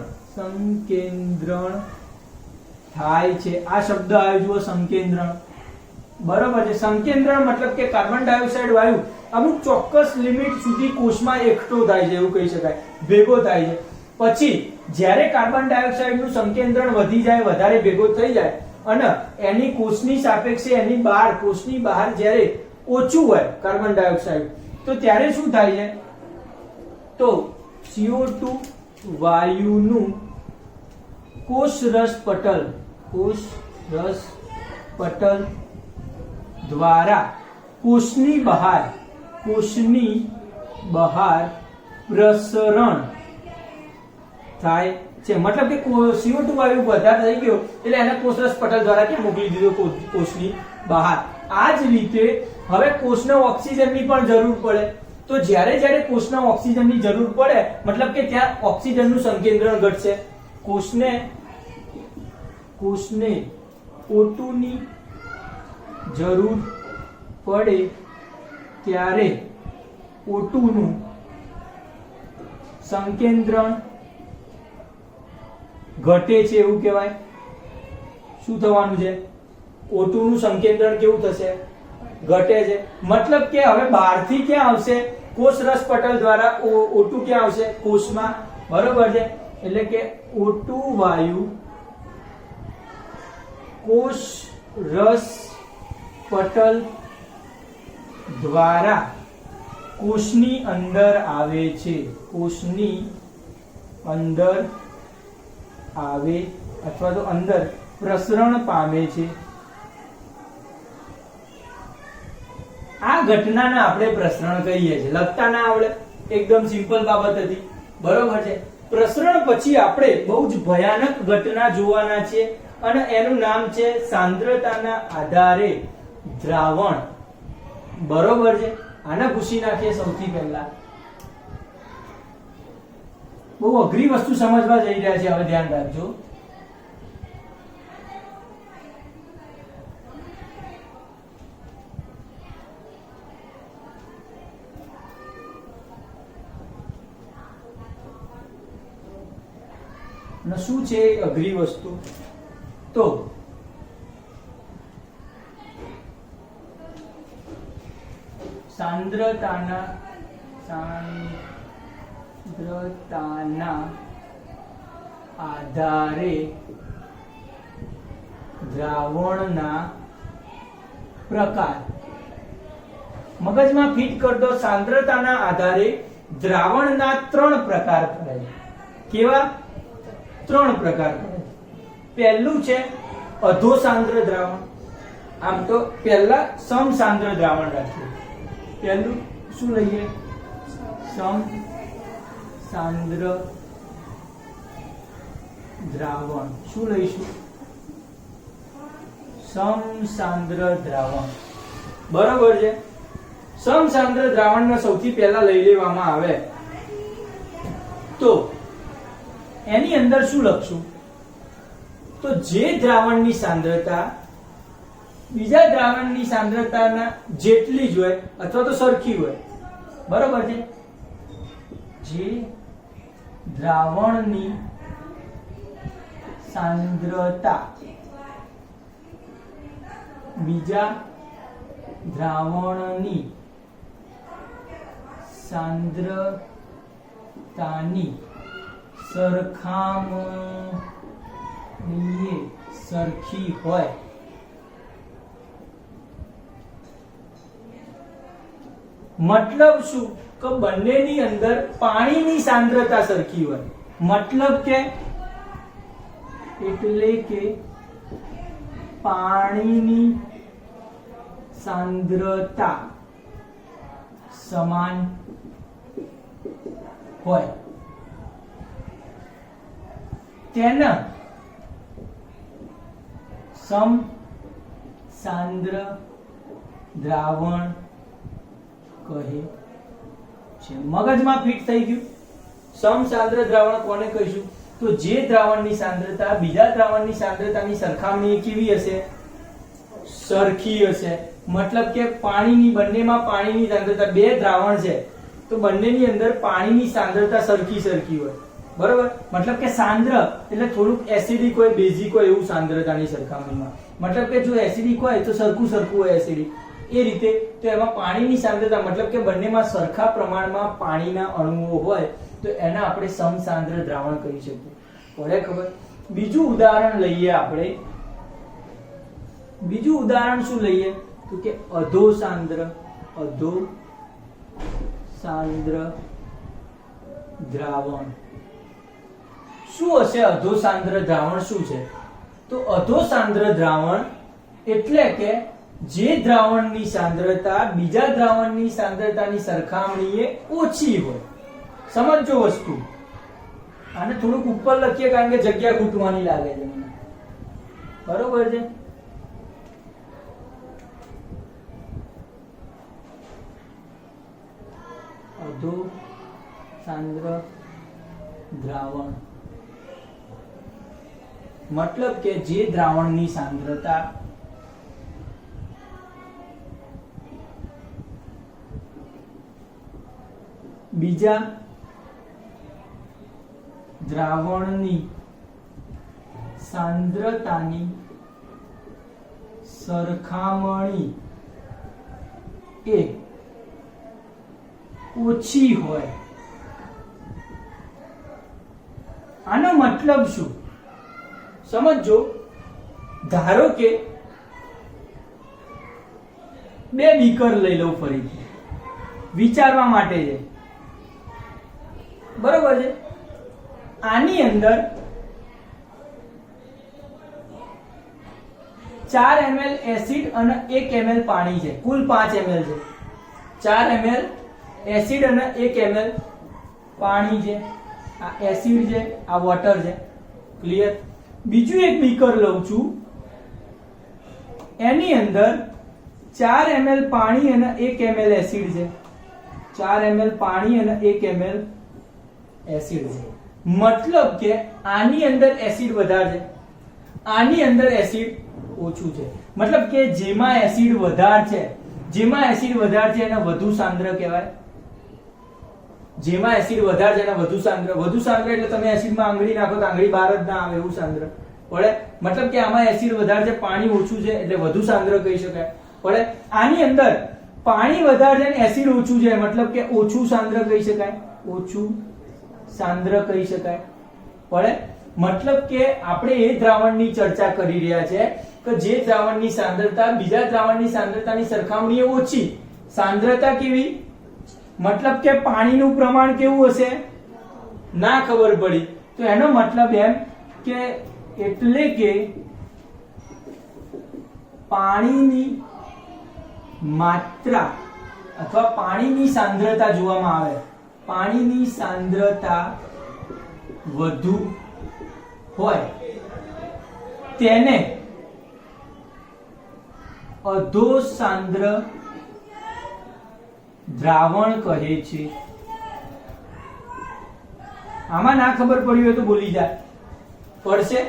થાય છે. આ શબ્દ આવ્યો જુઓ, સંકેન્દ્રણ. બરોબર છે. સંકેન્દ્રણ મતલબ કે કાર્બન ડાયોક્સાઇડ વાયુ અમુક ચોક્કસ લિમિટ સુધી કોષમાં એકઠો થાય છે એવું કહી શકાય, ભેગો થાય છે. પછી જ્યારે કાર્બન ડાયોક્સાઇડનું સંકેન્દ્રણ વધી જાય, વધારે ભેગો થઈ જાય અને એની કોષની સાપેક્ષે એની બહાર, કોષની બહાર જ્યારે ઓછું હોય કાર્બન ડાયોક્સાઇડ તો ત્યારે શું થાય છે? તો CO2 વાયુનું કોષરસ પટલ દ્વારા કોષની બહાર પ્રસરણ થાય છે. મતલબ કે CO2 વાયુ વધારે થઈ ગયો એટલે એને કોષરસ પટલ દ્વારા ત્યાં મોકલી દીધો કોષની બહાર. આ જ રીતે હવે કોષને ઓક્સિજનની પણ જરૂર પડે. તો જ્યારે કોષને ઓક્સિજનની જરૂર પડે મતલબ કે ત્યાં ઓક્સિજનનું સંકેન્દ્રણ ઘટશે. કોષને O2 ની જરૂર પડે ત્યારે O2 નું સંકેન્દ્રણ ઘટે છે એવું કહેવાય. શું થવાનું છે? O2 નું સંકેન્દ્રણ કેવું થશે? ઘટે છે. મતલબ કે હવે બહારથી ક્યાં આવશે? કોષરસ પટલ દ્વારા O2 ક્યાં આવશે? કોષમાં. બરોબર છે. એટલે કે O2 વાયુ કોષરસ પટલ દ્વારા કોષની અંદર આવે છે. કોષની અંદર આવે અથવા તો અંદર પ્રસરણ પામે છે. આ ઘટનાને આપણે પ્રસરણ કહીએ છીએ. લખતા ના આવડે, એકદમ સિમ્પલ બાબત હતી. બરોબર છે. પ્રસરણ પછી આપણે બહુ જ ભયાનક ઘટના જોવાના છે અને એનું નામ છે સાંદ્રતાના આધારે દ્રાવણ. બરોબર છે. આને પૂછી નાખીએ સૌથી પહેલા બહુ અઘરી વસ્તુ સમજવા જઈ રહ્યા છે, હવે ધ્યાન રાખજો. અને શું છે અઘરી વસ્તુ? તો સાંદ્રતાના આધારે દ્રાવણના પ્રકાર. મગજમાં ફિટ કર દો. સાંદ્રતાના આધારે દ્રાવણના 3 પ્રકાર પડે. કેવા? 3 પ્રકાર પડે. પહેલું છે અધોસાંદ્ર દ્રાવણ. આમ તો પહેલા સમસાંદ્ર દ્રાવણ રાખીએ. પહેલું શું લઈએ? સમસાંદ્ર દ્રાવણ. શું લઈશું? સમસાંદ્ર દ્રાવણ. બરાબર છે. સમસાંદ્ર દ્રાવણને સૌથી પહેલા લઈ લેવામાં આવે તો એની અંદર શું લખશું? તો જે દ્રાવણની સાંદ્રતા બીજા દ્રાવણની સાંદ્રતાના જેટલી જ હોય અથવા તો સરખી હોય. બરાબર છે. જે દ્રાવણની સાંદ્રતા બીજા દ્રાવણની સાંદ્રતાની સરખામણીએ સરખી હોય. મતલબ શું? કે બંનેની અંદર પાણીની સાંદ્રતા સરખી હોય. મતલબ કે એટલે કે પાણીની સાંદ્રતા સમાન હોય. તેને સમસાંદ્ર દ્રાવણ કહે છે. મગજમાં ફિટ થઈ ગયું. સમસાંદ્ર દ્રાવણ કોને કહીશું? તો જે દ્રાવણની સાંદ્રતા બીજા દ્રાવણની સાંદ્રતાની સરખામણીએ કેવી હશે? સરખી હશે. મતલબ કે પાણીની બંનેમાં પાણીની સાંદ્રતા, બે દ્રાવણ છે તો બંનેની અંદર પાણીની સાંદ્રતા સરખી હોય. બરોબર. મતલબ કે સાંદ્ર એટલે થોડુંક એસિડિક હોય, બેઝિક હોય એવું સાંદ્રતાની સરખામણીમાં. મતલબ કે જો એસિડિક હોય તો સરખું હોય એસિડિક. એ રીતે તો એમાં પાણીની સાંદ્રતા મતલબ કે બંનેમાં સરખા પ્રમાણમાં પાણીના અણુઓ હોય તો એને આપણે સમસાંદ્ર દ્રાવણ કહી શકીએ. પડે ખબર? બીજું ઉદાહરણ લઈએ આપણે. બીજું ઉદાહરણ શું લઈએ? તો કે અધોસાંદ્ર દ્રાવણ. શું હશે અધોસાંદ્ર દ્રાવણ? શું છે? તો અધોસાંદ્ર દ્રાવણ એટલે કે જે દ્રાવણની સાંદ્રતા બીજા દ્રાવણની સાંદ્રતાની સરખામણીએ ઓછી હોય. સમજો વસ્તુ. આને થોડુંક ઉપર લખીએ કારણ કે જગ્યા ખૂટવાની લાગે છે મને. બરોબર છે. અધોસાંદ્ર દ્રાવણ મતલબ કે જે દ્રાવણની સાંદ્રતા બીજા દ્રાવણની સાંદ્રતાની સરખામણી એ ઓછી હોય. આનો મતલબ શું? સમજો. ધારો કે બે બીકર લઈ લઉં ફરીથી વિચારવા માટે છે. બરોબર છે. આની અંદર 4 ml એસિડ અને 1 ml પાણી છે. કુલ 5 ml છે. 4 ml એસિડ અને 1 ml પાણી છે. આ એસિડ છે, આ વોટર છે. ક્લિયર? બીજું એક બીકર લઉં છું. એની અંદર 4 ml પાણી અને 1 ml એસિડ છે. 4 ml પાણી અને 1 ml એસિડ છે. મતલબ કે આની અંદર એસિડ વધારે છે, આની અંદર એસિડ ઓછું છે. મતલબ કે જેમાં એસિડ વધારે છે, જેમાં એસિડ વધારે છે એને વધુ સાંદ્ર કહેવાય. જેમાં એસિડ વધારે છે એને વધુ સાંદ્ર એટલે તમે એસિડમાં આંગળી નાખો તો આંગળી બહાર જ ના આવે એવું સાંદ્ર પડે. મતલબ કે આમાં એસિડ વધારે છે, પાણી ઓછું છે એટલે વધુ સાંદ્ર કહી શકાય પડે. આની અંદર પાણી વધારે છે અને એસિડ ઓછું છે મતલબ કે ઓછું સાંદ્ર કહી શકાય, ઓછું સાંદ્ર કહી શકાય પડે. મતલબ કે આપણે એ દ્રાવણની ચર્ચા કરી રહ્યા છે કે જે દ્રાવણની સાંદ્રતા બીજા દ્રાવણની સાંદ્રતાની સરખામણીએ ઓછી. સાંદ્રતા કેવી? મતલબ કે પાણીનું પ્રમાણ કેવું હશે? ના ખબર પડી તો એનો મતલબ એમ કે એટલે કે પાણીની માત્રા અથવા પાણીની સાંદ્રતા જોવામાં આવે, પાણીની સાંદ્રતા વધુ હોય તેને અધોસાંદ્ર દ્રાવણ કહે છે. આમાં ના ખબર પડી હોય તો બોલી જાય, પડશે.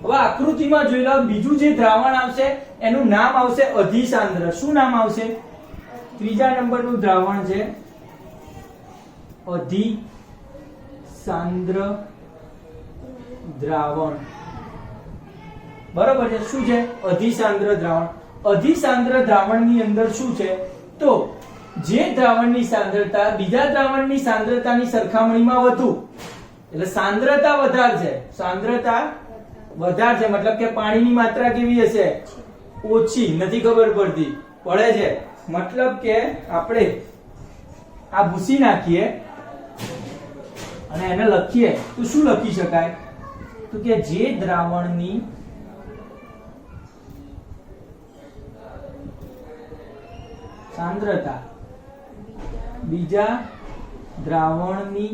હવે આકૃતિમાં જોઈ લો, બીજું જે દ્રાવણ આવશે એનું નામ આવશે અધિસાંદ્ર. શું નામ આવશે? ત્રીજા નંબરનું દ્રાવણ છે અધિસાંદ્ર દ્રાવણ. બરોબર છે. શું છે? અધિસાંદ્ર દ્રાવણ. અધિસાંદ્ર દ્રાવણની અંદર શું છે? તો જે દ્રાવણની સાંદ્રતા બીજા દ્રાવણની સાંદ્રતાની સરખામણીમાં વધુ, એટલે સાંદ્રતા વધારે છે, સાંદ્રતા વધારે છે મતલબ કે પાણીની માત્રા કેવી હશે? ઓછી. નથી ખબર પડતી, પડે છે. મતલબ કે આપણે આ ભૂસી નાખીએ અને એને લખીએ તો શું લખી શકાય? તો કે જે દ્રાવણની સાંદ્રતા બીજા દ્રાવણની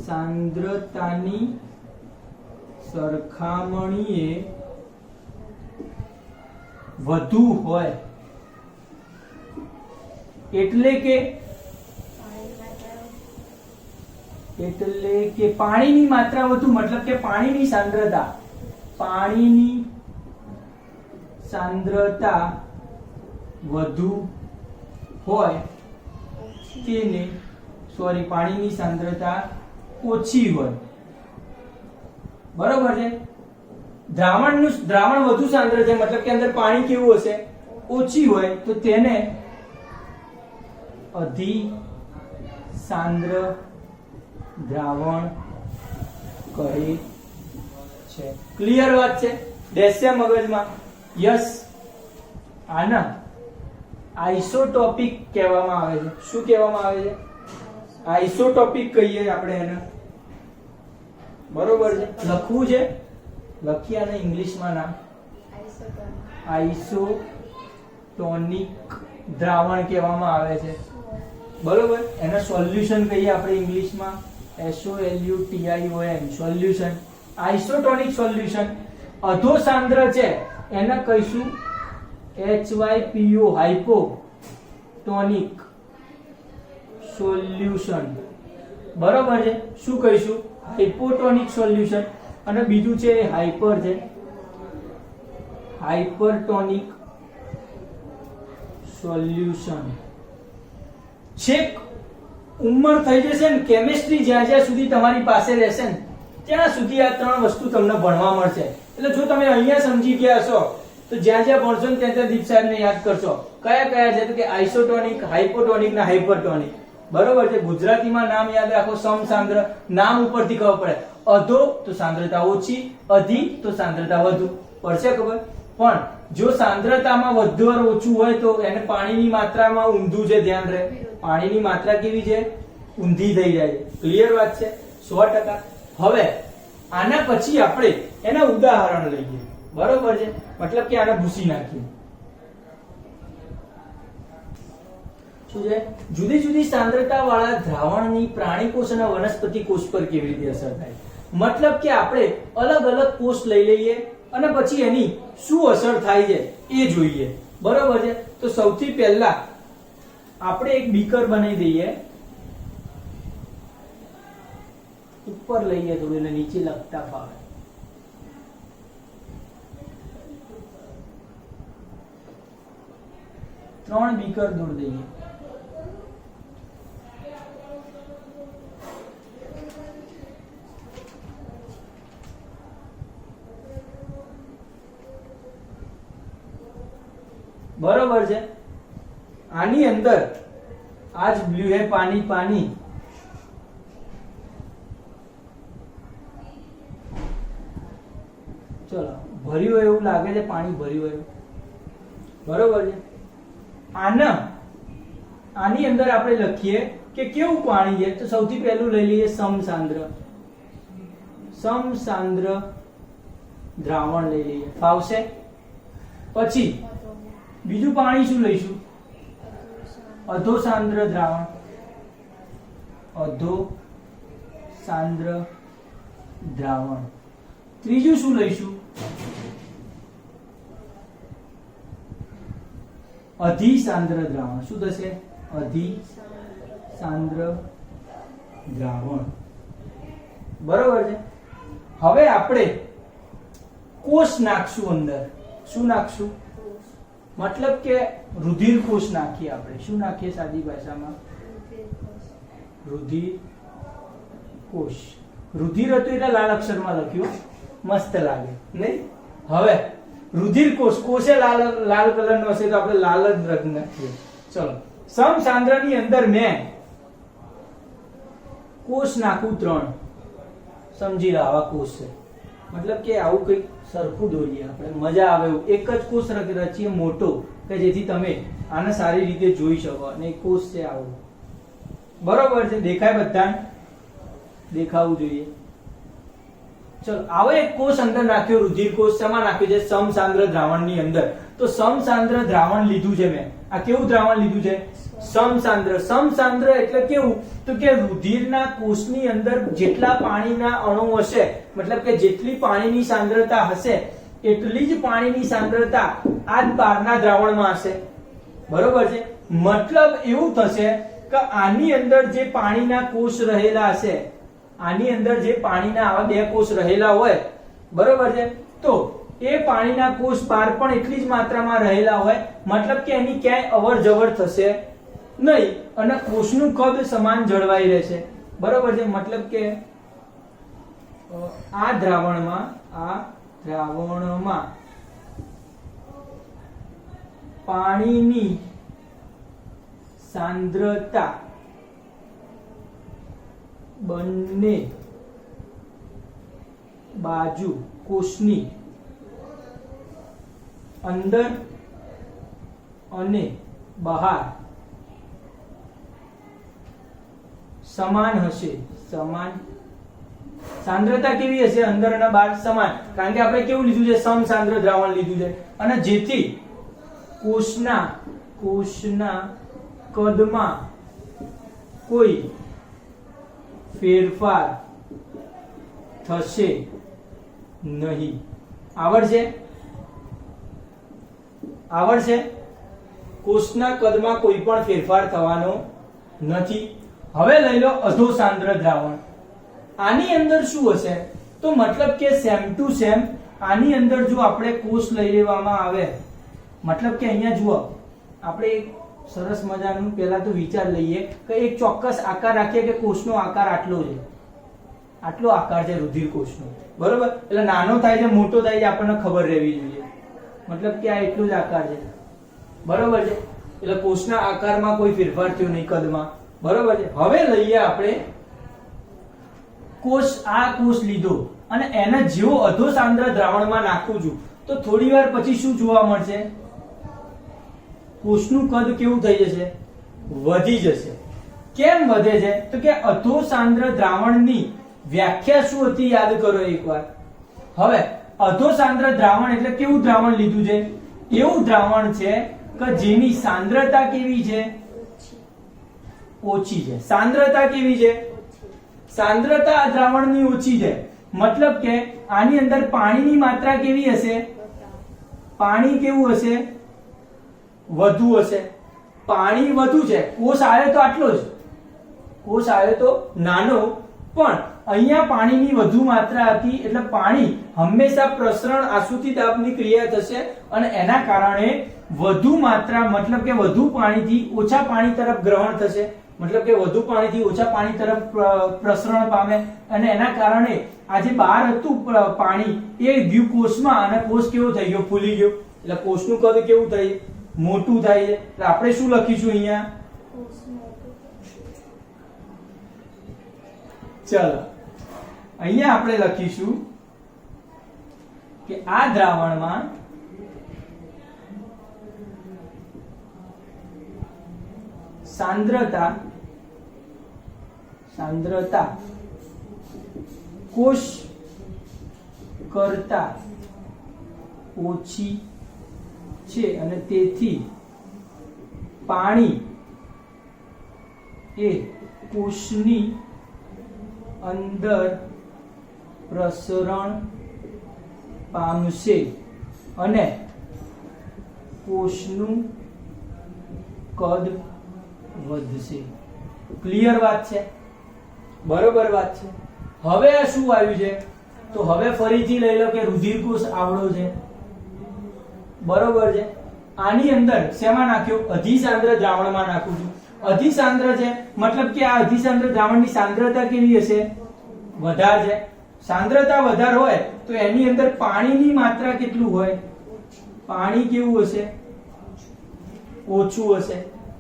સાંદ્રતાની સરખામણીએ વધુ હોય એટલે કે પાણીની માત્રા વધુ મતલબ કે પાણીની સાંદ્રતા વધુ હોય તેને પાણીની સાંદ્રતા ઓછી હોય. બરોબર છે. દ્રાવણ વધુ સાંદ્ર છે મતલબ કે અંદર પાણી કેવું હશે? ઓછી હોય તો તેને અધિસાંદ્ર દ્રાવણ કહે છે. ક્લિયર વાત છે? બેસે મગજમાં? યસ. આના આઇસોટોપિક કહેવામાં આવે છે. શું કહેવામાં આવે છે? આઇસોટોપિક કહીએ આપણે એને. બરોબર છે. લખવું છે, લખી અને ઇંગ્લિશમાં નામ આઇસોટોનિક દ્રાવણ કહેવામાં આવે છે. બરોબર. એના સોલ્યુશન કહીએ આપણે ઇંગ્લિશમાં SOLUTION, સોલ્યુશન. આઇસોટોનિક સોલ્યુશન. અધોસાંદ્ર છે એને કહીશું HYPO, હાઇપોટોનિક સોલ્યુશન. બરોબર છે. શું કહીશું? હાઇપોટોનિક સોલ્યુશન. અને બીજું છે હાઇપર છે, હાઇપરટોનિક સોલ્યુશન. છેક ઉંમર થઈ જશે ને, કેમિસ્ટ્રી જ્યાં જ્યાં સુધી તમારી પાસે રહેશે ને ત્યાં સુધી આ ત્રણ વસ્તુ તમને ભણવા મળશે. એટલે જો તમે અહીંયા સમજી ગયા છો તો જ્યાં જ્યાં ભણશો ને ત્યાં ત્યાં દીપ સાહેબને યાદ કરશો. કયા કયા છે? તો કે આઇસોટોનિક, હાઇપોટોનિક ને હાઇપરટોનિક. બરોબર છે. ગુજરાતીમાં નામ યાદ રાખો. સમસાંદ્ર નામ ઉપરથી ખબર પડે. અધો તો સાંદ્રતા ઓછી, અધિ તો સાંદ્રતા વધુ. પડશે ખબર? પણ જો સાંદ્રતામાં વધુ or ઓછું હોય તો એને પાણીની માત્રામાં ઊંધું છે, ધ્યાન રહે. પાણીની માત્રા કેવી છે? ઊંધી થઈ જાય. ક્લિયર વાત છે? 100%. હવે આના પછી આપણે એના ઉદાહરણ લઈએ. બરોબર છે. મતલબ કે આને ભૂસી નાખીએ. શું છે? જુદી જુદી સાંદ્રતા વાળા દ્રાવણની પ્રાણી કોષ અને વનસ્પતિ કોષ પર કેવી રીતે અસર થાય? મતલબ કે આપણે અલગ અલગ કોષ લઈ લઈએ અને પછી એની શું અસર થાય છે એ જોઈએ. બરોબર છે. તો સૌથી પહેલા આપણે એક બીકર બનાવી દઈએ. ઉપર લઈએ થોડું, એટલે નીચે લખતા ફાવે. ત્રણ બીકર દોડ દઈએ. बराबर है. आनी अंदर आज ब्लू है पानी पानी, चलो भर्યું હોય એવું લાગે છે, પાણી ભર્યું હોય બરોબર છે. આની અંદર આપણે લખીએ કે કેવું પાણી છે, તો સૌથી પહેલું લઈ લઈએ સમસાંદ્ર દ્રાવણ લઈ લઈએ, ફાવશે. પછી બીજું પાણી શું લઈશું? અધોસાંદ્ર દ્રાવણ, અધોસાંદ્ર દ્રાવણ. ત્રીજું શું લઈશું? અધિસાંદ્ર દ્રાવણ. શું થશે? અધિસાંદ્ર દ્રાવણ. બરોબર છે. હવે આપણે કોષ નાખશું અંદર. શું નાખશું? मतलब કે રુધિર કોષ નાખીએ આપણે. શું નાખીએ સાદી ભાષામાં? રુધિર કોષ. રુધિર હતું એટલે લાલ અક્ષરમાં લખ્યું, મસ્ત લાગે નહીં? હવે રુધિર કોષ, કોષે લાલ કલરનો હશે તો આપણે લાલ જ રંગ નાખીએ. ચલો, સમસાંદ્રની અંદર મેં કોષ નાખું 3. સમજી લો આવા કોષ છે. मतलब કે આવું કંઈક સરખું દોરીએ આપણે, મજા આવે એવું. એક જ કોષ રચીએ મોટો, કે જેથી તમે આને સારી રીતે જોઈ શકો. અને એક કોષ છે આવું. બરોબર છે? દેખાય બધાને? દેખાવું જોઈએ. ચલો, આવો એક કોષ અંદર નાખ્યો, રુધિર કોષ. શેમાં નાખ્યો છે? સમસાંદ્ર દ્રાવણની અંદર. તો સમસાંદ્ર દ્રાવણ લીધું છે મેં. આ કેવું દ્રાવણ લીધું છે? સમસાંદ્ર. સમસાંદ્ર એટલે કેવું? તો કે રુધિરના કોષની અંદર જેટલા પાણીના અણુ હશે, મતલબ કે જેટલી પાણીની સાંદ્રતા હશે એટલી જ પાણીની સાંદ્રતા આ જ બહારના દ્રાવણમાં હશે. બરોબર છે? મતલબ એવું થશે કે આની અંદર જે પાણીના કોષ રહેલા હશે, આની અંદર જે પાણીના આવા 2 કોષ રહેલા હોય, બરોબર છે, તો એ પાણીના કોષ બહાર પણ એટલી જ માત્રામાં રહેલા હોય. મતલબ કે એની ક્યાંય અવર જવર થશે નહીં અને કોષનું કદ સમાન જળવાઈ રહેશે. બરોબર છે? મતલબ કે આ દ્રાવણમાં પાણીની સાંદ્રતા બંને બાજુ કોષની અંદર અને બહાર સમાન હશે. સમાન સાંદ્રતા કેવી હશે? અંદર અને બહાર સમાન. કારણ કે આપણે કેવું લીધું છે? સમસાંદ્ર દ્રાવણ લીધું છે. અને જેથી કોષના કદમાં કોઈ ફેરફાર થશે નહીં. આવડશે? કોષના કદમાં કોઈ પણ ફેરફાર થવાનો નથી. હવે લઈ લો અધોસાંદ્ર દ્રાવણ. આની અંદર શું હશે? તો મતલબ કે સેમ ટુ સેમ આની અંદર જો આપણે કોષ લઈ લેવામાં આવે, મતલબ કે અહીંયા જુઓ, આપણે એક સરસ મજાનું પહેલા તો વિચાર લઈએ કે એક ચોક્કસ આકાર રાખીએ કે કોષનો આકાર આટલો છે, આટલો આકાર છે રુધિર કોષનો. બરોબર? એટલે નાનો થાય છે, મોટો થાય છે, આપણને ખબર રહેવી જોઈએ. મતલબ કે આ એટલો જ આકાર છે. બરોબર છે? એટલે કોષના આકારમાં કોઈ ફેરફાર થયો નહીં, કદમાં. બરોબર છે? હવે લઈએ આપણે કોષ. આ કોષ લીધો અને એને જેવો અધોસાંદ્ર દ્રાવણમાં નાખું છું તો થોડી વાર પછી શું જોવા મળશે? કોષનું કદ કેવું થઈ જશે? વધી જશે. કેમ વધે છે? તો કે અધોસાંદ્ર દ્રાવણની વ્યાખ્યા શું હતી? યાદ કરો એકવાર. હવે અધોસાંદ્ર દ્રાવણ એટલે કેવું દ્રાવણ લીધું છે? એવું દ્રાવણ છે કે જેની સાંદ્રતા કેવી છે? ઓછી છે. સાંદ્રતા કેવી છે? સાંદ્રતા આ દ્રાવણની ઓછી છે. મતલબ કે આની અંદર પાણીની માત્રા કેવી હશે? પાણી કેવું હશે? વધુ હશે. પાણી વધુ છે. કોષ આવ્યો તો આટલો જ, કોષ આવ્યો તો નાનો, પણ અહીંયા પાણીની વધુ માત્રા હતી એટલે પાણી હંમેશા પ્રસરણ આસુતિ દાબની ક્રિયા થશે અને એના કારણે વધુ માત્રા મતલબ કે વધુ પાણીથી ઓછા પાણી તરફ ગ્રહણ થશે, મતલબ કે વધુ પાણીથી ઓછા પાણી તરફ પ્રસરણ પામે અને એના કારણે આ જે બહાર હતું પાણી એ ગયું કોષમાં અને કોષ કેવો થઈ ગયો, ફૂલી ગયો એટલે કોષનું કદ કેવું થાય, મોટું થાય છે. એટલે આપણે શું લખીશું અહીંયા, ચલો અહીંયા આપણે લખીશું કે આ દ્રાવણમાં સાંદ્રતા કોષ કરતા ઓછી છે અને તેથી પાણી એ કોષની અંદર પ્રસરણ પામશે અને કોષનું કદ વધશે. ક્લિયર વાત છે, બરોબર વાત છે. હવે આ શું આવ્યું છે, તો હવે ફરીથી લઈ લો કે રુધિરકોષ આવડો છે, બરોબર છે. આની અંદર શેમાં નાખ્યો, અધિસાંદ્ર દ્રાવણમાં નાખું છું. અધિસાંદ્ર છે મતલબ કે આ અધિસાંદ્ર દ્રાવણની સાંદ્રતા કેવી હશે, વધારે છે. સાંદ્રતા વધારે હોય તો એની અંદર પાણીની માત્રા કેટલું હોય, પાણી કેવું હશે, ઓછું હશે,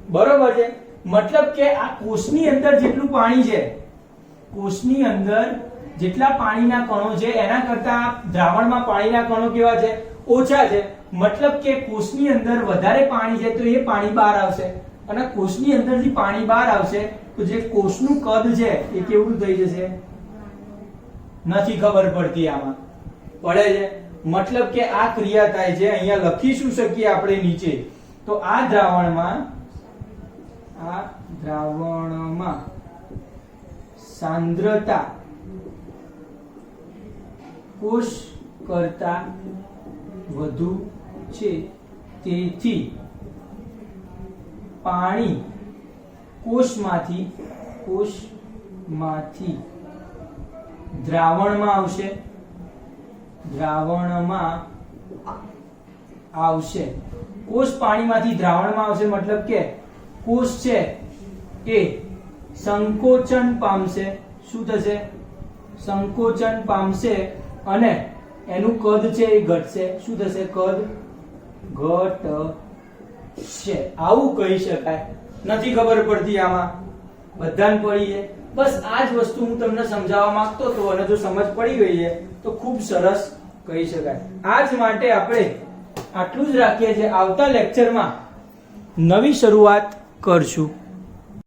બરોબર છે. મતલબ કે આ કોષની અંદર જેટલું પાણી છે, કોષની અંદર જેટલા પાણીના કણો છે એના કરતા દ્રાવણમાં પાણીના કણો કેવા છે, ઓછા છે. મતલબ કે કોષની અંદર વધારે પાણી છે તો એ પાણી બહાર આવશે અને કોષની અંદરથી પાણી બહાર આવશે તો જે કોષનું કદ છે એ કેવું થઈ જશે, નથી ખબર પડતી, આમાં પડે છે. મતલબ કે આ ક્રિયા થાય છે, અહીંયા લખી શું શકીએ આપણે નીચે, તો આ દ્રાવણમાં સાંદ્રતા કોષ કરતા વધુ છે તેથી પાણી કોષમાંથી દ્રાવણમાં આવશે. કોષ પાણીમાંથી દ્રાવણમાં આવશે મતલબ કે કોષ છે એ સંકોચન પામશે. શું થશે, સંકોચન પામશે અને એનું કદ છે એ ઘટશે. શું થશે, કદ ઘટશે. આવું કહી શકાય. નથી ખબર પડતી આમાં, બધાને પડી છે. બસ આ જ વસ્તુ હું તમને સમજાવવા માંગતો હતો અને જો સમજ પડી ગઈ છે તો ખૂબ સરસ કહી શકાય. આજ માટે આપણે આટલું જ રાખીએ છીએ. આવતા લેક્ચરમાં નવી શરૂઆત કરશું.